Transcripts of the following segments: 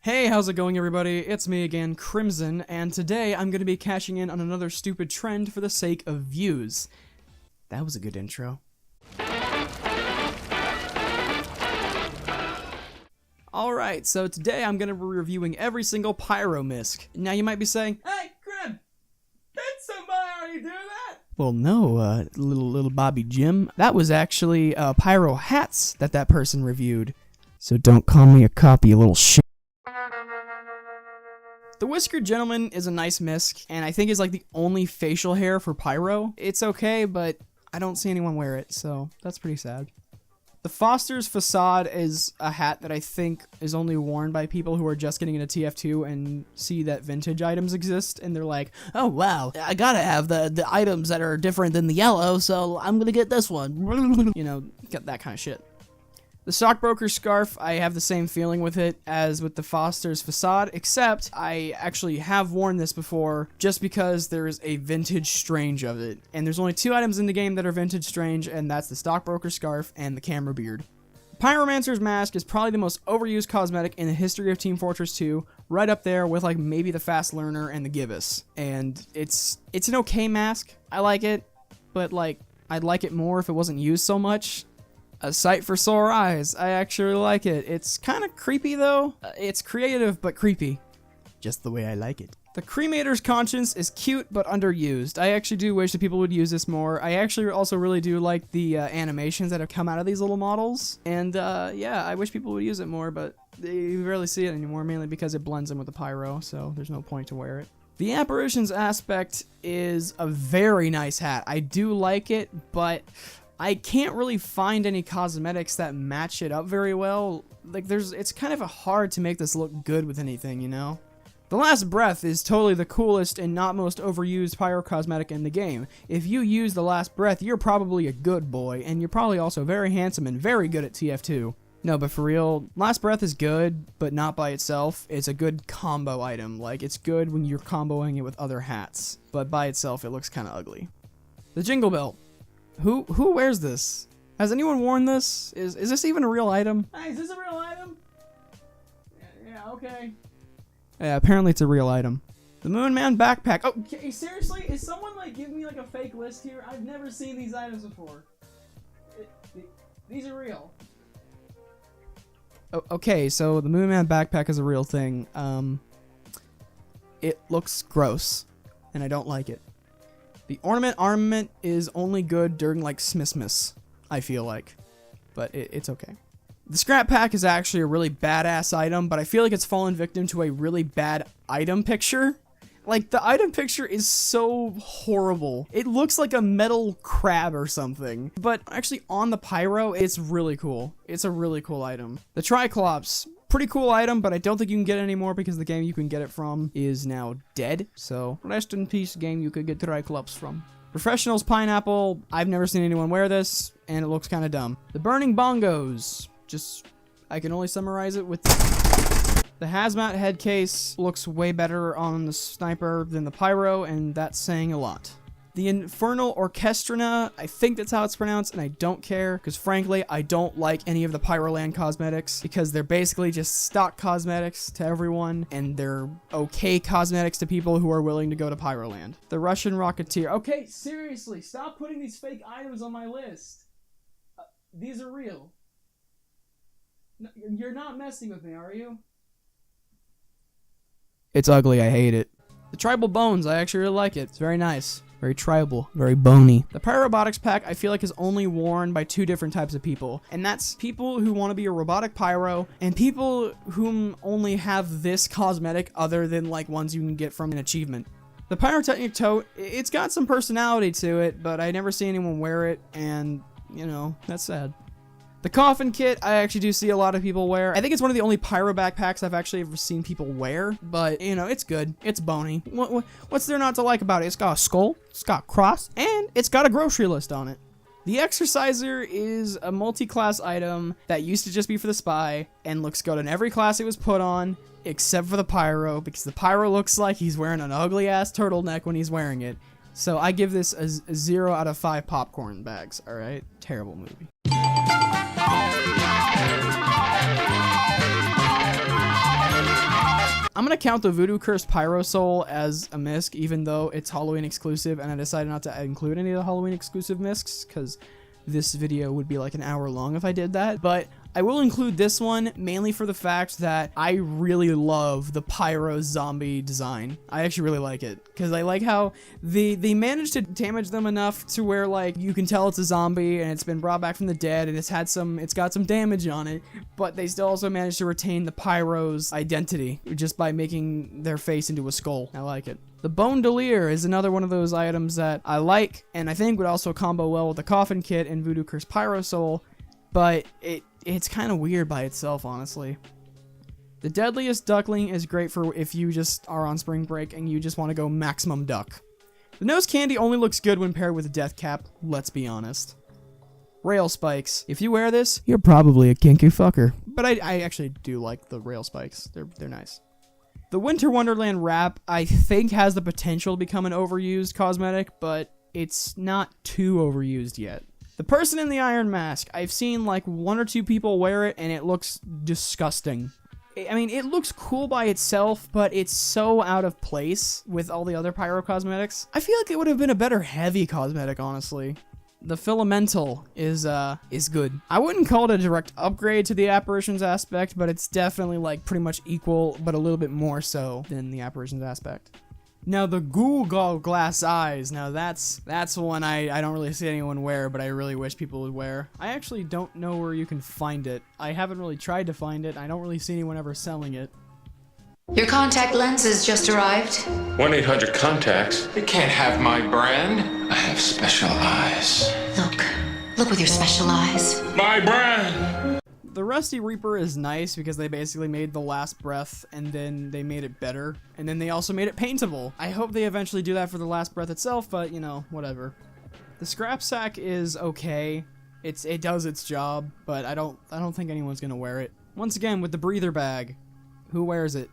Hey, how's it going everybody? It's me again, Krimsxn, and today I'm going to be cashing in on another stupid trend for the sake of views. That was a good intro. Alright, so today I'm going to be reviewing every single Pyro Misc. Now you might be saying, "Hey, Krim, did somebody already do that?" Well, no, little Bobby Jim. That was actually Pyro hats that person reviewed. So don't call me a copy, you little shit. The Whiskered Gentleman is a nice misc, and I think is like the only facial hair for Pyro. It's okay, but I don't see anyone wear it, so that's pretty sad. The Foster's Facade is a hat that I think is only worn by people who are just getting into TF2 and see that vintage items exist, and they're like, "Oh wow, I gotta have the items that are different than the yellow, so I'm gonna get this one." You know, get that kind of shit. The Stockbroker Scarf, I have the same feeling with it as with the Foster's Facade, except I actually have worn this before just because there's a vintage strange of it. And there's only two items in the game that are vintage strange, and that's the Stockbroker Scarf and the Camera Beard. Pyromancer's Mask is probably the most overused cosmetic in the history of Team Fortress 2, right up there with like maybe the Fast Learner and the Gibbous. And it's an okay mask. I like it, but like I'd like it more if it wasn't used so much. A sight for sore eyes. I actually like it. It's kind of creepy though. It's creative but creepy. Just the way I like it. The Cremator's Conscience is cute but underused. I actually do wish that people would use this more. I actually also really do like the animations that have come out of these little models. And yeah, I wish people would use it more, but you rarely see it anymore, mainly because it blends in with the Pyro, so there's no point to wear it. The Apparitions Aspect is a very nice hat. I do like it, but I can't really find any cosmetics that match it up very well. Like it's kind of hard to make this look good with anything, you know? The Last Breath is totally the coolest and not most overused pyro cosmetic in the game. If you use the Last Breath, you're probably a good boy, and you're probably also very handsome and very good at TF2. No, but for real, Last Breath is good, but not by itself. It's a good combo item. Like, it's good when you're comboing it with other hats, but by itself, it looks kind of ugly. The Jingle Belt. Who wears this? Has anyone worn this? Is this even a real item? Hey, is this a real item? Yeah, okay. Yeah, apparently it's a real item. The Moon Man Backpack. Oh, okay, seriously? Is someone like giving me like a fake list here? I've never seen these items before. These are real. Oh, okay, so the Moon Man Backpack is a real thing. It looks gross, and I don't like it. The Ornament Armament is only good during, like, Smithmas, I feel like. But it's okay. The Scrap Pack is actually a really badass item, but I feel like it's fallen victim to a really bad item picture. Like, the item picture is so horrible. It looks like a metal crab or something. But actually, on the Pyro, it's really cool. It's a really cool item. The Triclops. Pretty cool item, but I don't think you can get it anymore because the game you can get it from is now dead. So, rest in peace, game you could get Triclops from. Professionals Pineapple, I've never seen anyone wear this, and it looks kind of dumb. The Burning Bongos, I can only summarize it with the Hazmat head case looks way better on the Sniper than the Pyro, and that's saying a lot. The Infernal Orchestrina, I think that's how it's pronounced, and I don't care, because frankly, I don't like any of the Pyroland cosmetics, because they're basically just stock cosmetics to everyone, and they're okay cosmetics to people who are willing to go to Pyroland. The Russian Rocketeer. Okay, seriously, stop putting these fake items on my list. These are real. No, you're not messing with me, are you? It's ugly, I hate it. The Tribal Bones, I actually really like it. It's very nice. Very tribal, very bony. The Pyrobotics Pack, I feel like, is only worn by two different types of people. And that's people who want to be a robotic pyro, and people whom only have this cosmetic other than, like, ones you can get from an achievement. The Pyrotechnic Tote, it's got some personality to it, but I never see anyone wear it, and, you know, that's sad. The Coffin Kit, I actually do see a lot of people wear. I think it's one of the only pyro backpacks I've actually ever seen people wear, but, you know, it's good. It's bony. What's there not to like about it? It's got a skull, it's got a cross, and it's got a grocery list on it. The Exerciser is a multi-class item that used to just be for the Spy, and looks good in every class it was put on, except for the Pyro, because the Pyro looks like he's wearing an ugly-ass turtleneck when he's wearing it. So I give this a 0 out of 5 popcorn bags, alright? Terrible movie. I'm gonna count the Voodoo Cursed Pyro Soul as a misc, even though it's Halloween exclusive, and I decided not to include any of the Halloween exclusive miscs, because this video would be like an hour long if I did that. But I will include this one mainly for the fact that I really love the Pyro zombie design. I actually really like it because I like how they managed to damage them enough to where like you can tell it's a zombie and it's been brought back from the dead and it's got some damage on it, but they still also managed to retain the Pyro's identity just by making their face into a skull. I like it. The Bone Delier is another one of those items that I like and I think would also combo well with the Coffin Kit and Voodoo Cursed Pyro Soul, but it's kind of weird by itself, honestly. The Deadliest Duckling is great for if you just are on spring break and you just want to go maximum duck. The Nose Candy only looks good when paired with a Death Cap, let's be honest. Rail Spikes. If you wear this, you're probably a kinky fucker. But I actually do like the Rail Spikes. They're nice. The Winter Wonderland Wrap, I think, has the potential to become an overused cosmetic, but it's not too overused yet. The Person in the Iron Mask, I've seen like 1 or 2 people wear it and it looks disgusting. I mean, it looks cool by itself, but it's so out of place with all the other pyro cosmetics. I feel like it would have been a better heavy cosmetic, honestly. The Filamental is good. I wouldn't call it a direct upgrade to the Apparitions aspect, but it's definitely like pretty much equal, but a little bit more so than the Apparitions aspect. Now the Ghoul Glass Eyes, now that's one I don't really see anyone wear, but I really wish people would wear. I actually don't know where you can find it. I haven't really tried to find it. I don't really see anyone ever selling it. Your contact lenses just arrived. 1-800-CONTACTS. You can't have my brand. I have special eyes. Look with your special eyes. My brand! The Rusty Reaper is nice because they basically made the last breath and then they made it better. And then they also made it paintable. I hope they eventually do that for the last breath itself, but you know, whatever. The Scrap Sack is okay. It does its job, but I don't think anyone's gonna wear it. Once again, with the Breather Bag, who wears it?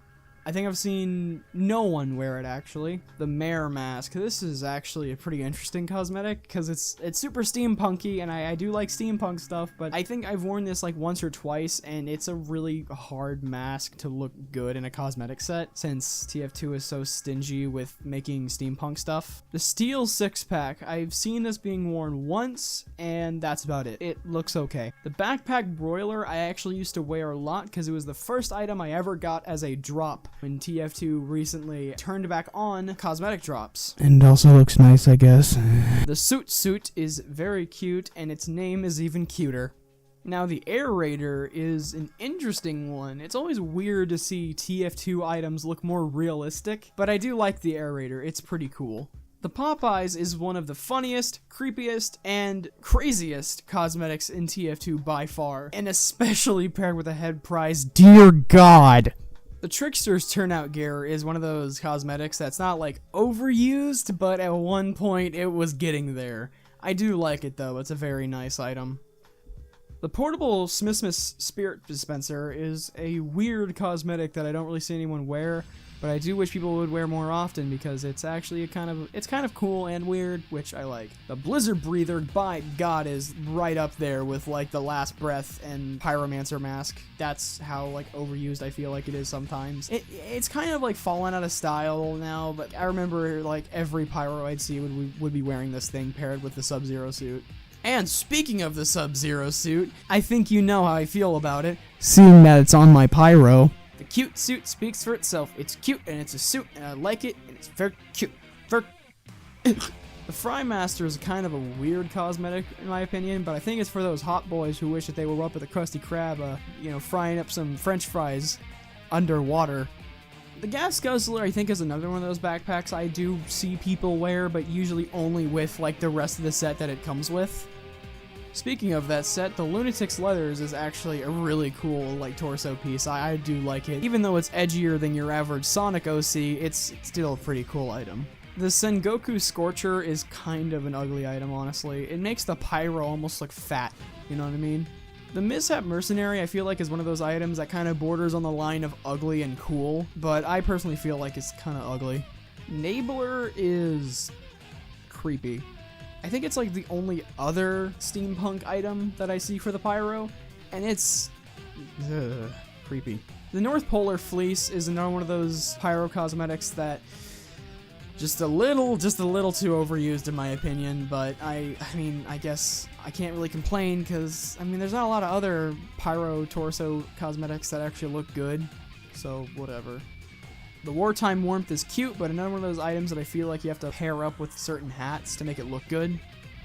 I think I've seen no one wear it, actually. The Mare Mask. This is actually a pretty interesting cosmetic because it's super steampunky, and I do like steampunk stuff, but I think I've worn this like once or twice, and it's a really hard mask to look good in a cosmetic set since TF2 is so stingy with making steampunk stuff. The Steel 6-Pack. I've seen this being worn once, and that's about it. It looks okay. The Backpack Broiler I actually used to wear a lot because it was the first item I ever got as a drop when TF2 recently turned back on cosmetic drops. And it also looks nice, I guess. The Suit is very cute, and its name is even cuter. Now, the Aerator is an interesting one. It's always weird to see TF2 items look more realistic, but I do like the Aerator. It's pretty cool. The Popeyes is one of the funniest, creepiest, and craziest cosmetics in TF2 by far, and especially paired with a head prize. Dear God! The Trickster's Turnout Gear is one of those cosmetics that's not like overused, but at one point it was getting there. I do like it though, it's a very nice item. The Portable Smith's Spirit Dispenser is a weird cosmetic that I don't really see anyone wear, but I do wish people would wear more often because it's actually kind of cool and weird, which I like. The Blizzard Breather, by God, is right up there with like the Last Breath and Pyromancer Mask. That's how like overused I feel like it is sometimes. It's kind of like fallen out of style now, but I remember like every pyro I'd see would be wearing this thing paired with the Sub-Zero suit. And speaking of the Sub-Zero suit, I think you know how I feel about it, seeing that it's on my pyro. The cute suit speaks for itself. It's cute and it's a suit and I like it and it's very cute. The Fry Master is kind of a weird cosmetic in my opinion, but I think it's for those hot boys who wish that they were up at the Krusty Krab, frying up some French fries underwater. The Gas Guzzler, I think, is another one of those backpacks I do see people wear, but usually only with like the rest of the set that it comes with. Speaking of that set, the Lunatics Leathers is actually a really cool like torso piece. I do like it. Even though it's edgier than your average Sonic OC, it's still a pretty cool item. The Sengoku Scorcher is kind of an ugly item, honestly. It makes the pyro almost look fat, you know what I mean? The Mishap Mercenary I feel like is one of those items that kind of borders on the line of ugly and cool, but I personally feel like it's kind of ugly. Nabler is creepy. I think it's like the only other steampunk item that I see for the pyro, and it's creepy. The North Polar Fleece is another one of those pyro cosmetics that just a little too overused in my opinion, but I mean, I guess I can't really complain because, I mean, there's not a lot of other pyro torso cosmetics that actually look good, so whatever. The Wartime Warmth is cute, but another one of those items that I feel like you have to pair up with certain hats to make it look good.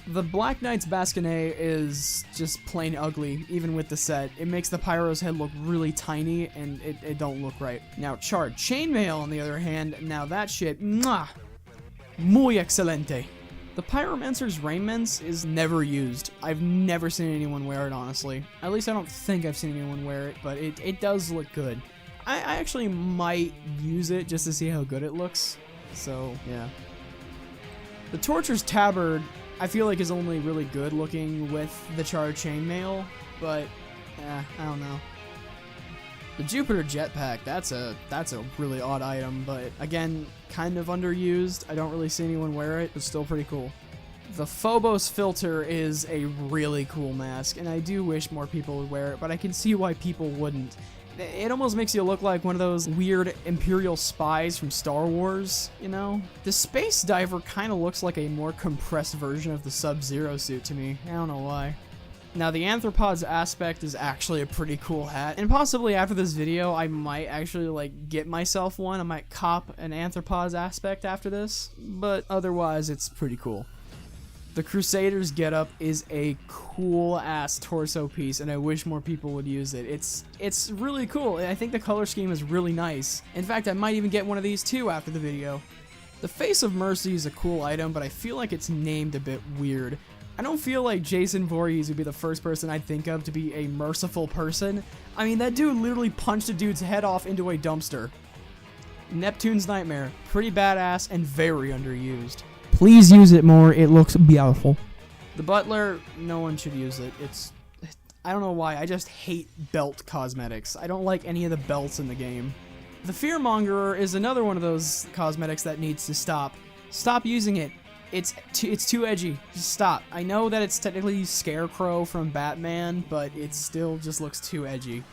The Black Knight's Basquinet is just plain ugly, even with the set. It makes the Pyro's head look really tiny, and it don't look right. Now, Charred Chainmail, on the other hand, now that shit, mwah, muy excelente. The Pyromancer's Rainments is never used. I've never seen anyone wear it, honestly. At least I don't think I've seen anyone wear it, but it does look good. I actually might use it just to see how good it looks, so yeah. The Torture's Tabard, I feel like is only really good looking with the Charred Chainmail, but I don't know. The Jupiter Jetpack, that's a really odd item, but again, kind of underused. I don't really see anyone wear it, but still pretty cool. The Phobos Filter is a really cool mask, and I do wish more people would wear it, but I can see why people wouldn't. It almost makes you look like one of those weird Imperial spies from Star Wars, you know? The Space Diver kind of looks like a more compressed version of the Sub-Zero suit to me. I don't know why. Now, the Arthropods Aspect is actually a pretty cool hat, and possibly after this video, I might actually, like, get myself one. I might cop an Arthropods Aspect after this, but otherwise, it's pretty cool. The Crusader's getup is a cool-ass torso piece, and I wish more people would use it. It's really cool, and I think the color scheme is really nice. In fact, I might even get one of these too after the video. The Face of Mercy is a cool item, but I feel like it's named a bit weird. I don't feel like Jason Voorhees would be the first person I'd think of to be a merciful person. I mean, that dude literally punched a dude's head off into a dumpster. Neptune's Nightmare, pretty badass and very underused. Please use it more, it looks beautiful. The Butler, no one should use it. I don't know why, I just hate belt cosmetics. I don't like any of the belts in the game. The Fearmongerer is another one of those cosmetics that needs to stop. Stop using it. It's too edgy. Just stop. I know that it's technically Scarecrow from Batman, but it still just looks too edgy.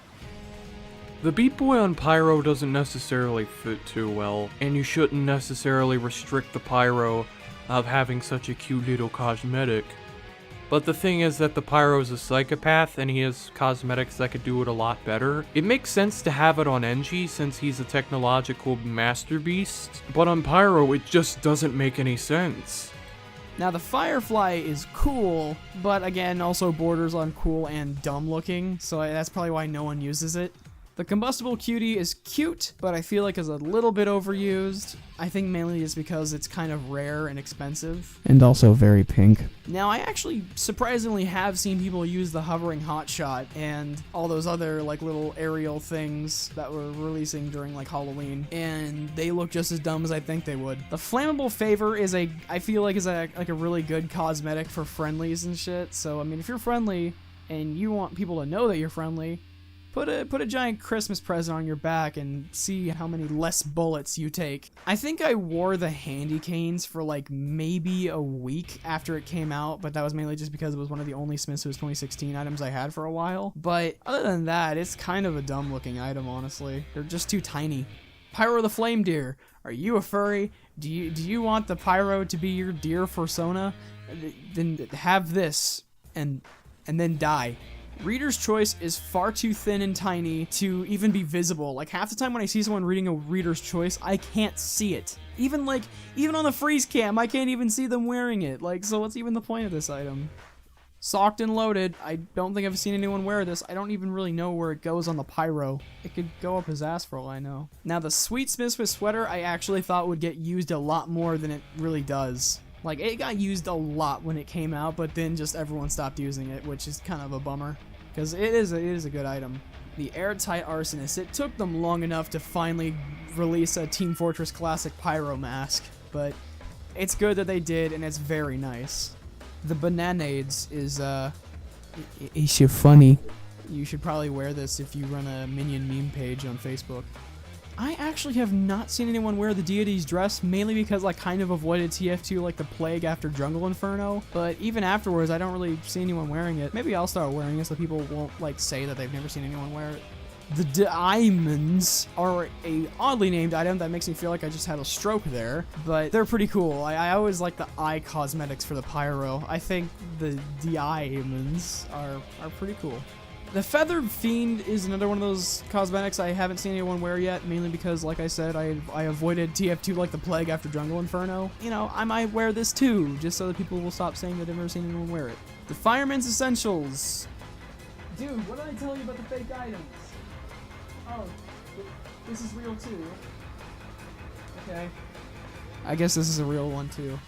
The Beat Boy on Pyro doesn't necessarily fit too well, and you shouldn't necessarily restrict the Pyro of having such a cute little cosmetic. But the thing is that the Pyro's a psychopath and he has cosmetics that could do it a lot better. It makes sense to have it on NG since he's a technological master beast, but on Pyro it just doesn't make any sense. Now the Firefly is cool, but again also borders on cool and dumb looking, so that's probably why no one uses it. The Combustible Cutie is cute, but I feel like is a little bit overused. I think mainly just because it's kind of rare and expensive. And also very pink. Now, I actually surprisingly have seen people use the Hovering Hotshot and all those other like little aerial things that were releasing during like Halloween, and they look just as dumb as I think they would. The Flammable Favor is I feel like is a really good cosmetic for friendlies and shit. So I mean, if you're friendly and you want people to know that you're friendly, Put a giant Christmas present on your back and see how many less bullets you take. I think I wore the Handy Canes for like maybe a week after it came out, but that was mainly just because it was one of the only Smiths 2016 items I had for a while. But other than that, it's kind of a dumb looking item, honestly. They're just too tiny. Pyro the Flame Deer. Are you a furry? Do you want the Pyro to be your deer persona? Then have this and then die. Reader's Choice is far too thin and tiny to even be visible. Like half the time when I see someone reading a Reader's Choice, I can't see it. Even on the freeze cam, I can't even see them wearing it. Like, so what's even the point of this item? Socked and Loaded. I don't think I've seen anyone wear this. I don't even really know where it goes on the Pyro. It could go up his ass for all I know. Now the Sweet Smithsmith sweater I actually thought would get used a lot more than it really does. Like, it got used a lot when it came out, but then just everyone stopped using it, which is kind of a bummer. Because it is a good item. The Airtight Arsonist. It took them long enough to finally release a Team Fortress Classic Pyro mask, but it's good that they did, and it's very nice. The Bananades is, it's so funny. You should probably wear this if you run a Minion meme page on Facebook. I actually have not seen anyone wear the Deity's dress, mainly because I kind of avoided TF2 like the plague after Jungle Inferno, but even afterwards I don't really see anyone wearing it. Maybe I'll start wearing it so people won't like say that they've never seen anyone wear it. The diamonds are a oddly named item that makes me feel like I just had a stroke there, but they're pretty cool. I always like the eye cosmetics for the Pyro. I think the diamonds are pretty cool. The Feathered Fiend is another one of those cosmetics I haven't seen anyone wear yet, mainly because, like I said, I avoided TF2 like the plague after Jungle Inferno. You know, I might wear this too, just so that people will stop saying that I've never seen anyone wear it. The Fireman's Essentials. Dude, what did I tell you about the fake items? Oh, this is real too. Okay. I guess this is a real one too.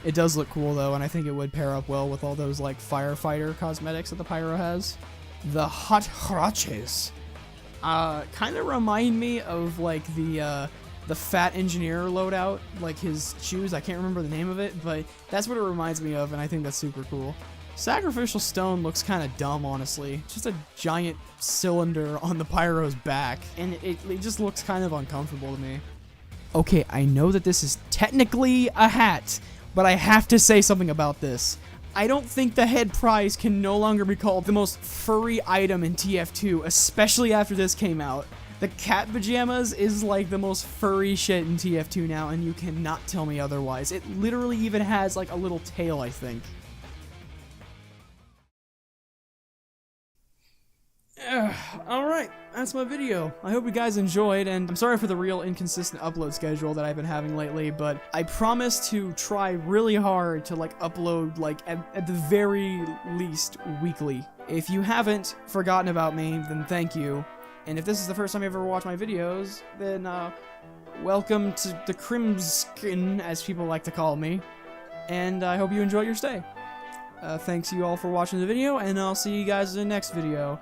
It does look cool though, and I think it would pair up well with all those like firefighter cosmetics that the Pyro has. The hot crotches. Kind of remind me of like the Fat Engineer loadout, like his shoes. I can't remember the name of it, but that's what it reminds me of, and I think that's super cool. Sacrificial Stone looks kind of dumb, honestly. It's just a giant cylinder on the Pyro's back, and it just looks kind of uncomfortable to me. Okay, I know that this is technically a hat, but I have to say something about this. I don't think the head prize can no longer be called the most furry item in TF2, especially after this came out. The cat pajamas is like the most furry shit in TF2 now, and you cannot tell me otherwise. It literally even has like a little tail, I think. Alright, that's my video. I hope you guys enjoyed, and I'm sorry for the real inconsistent upload schedule that I've been having lately, but I promise to try really hard to like upload like at the very least weekly. If you haven't forgotten about me, then thank you. And if this is the first time you ever watched my videos, then welcome to the Krimsxn, as people like to call me, and I hope you enjoy your stay. Thanks you all for watching the video, and I'll see you guys in the next video.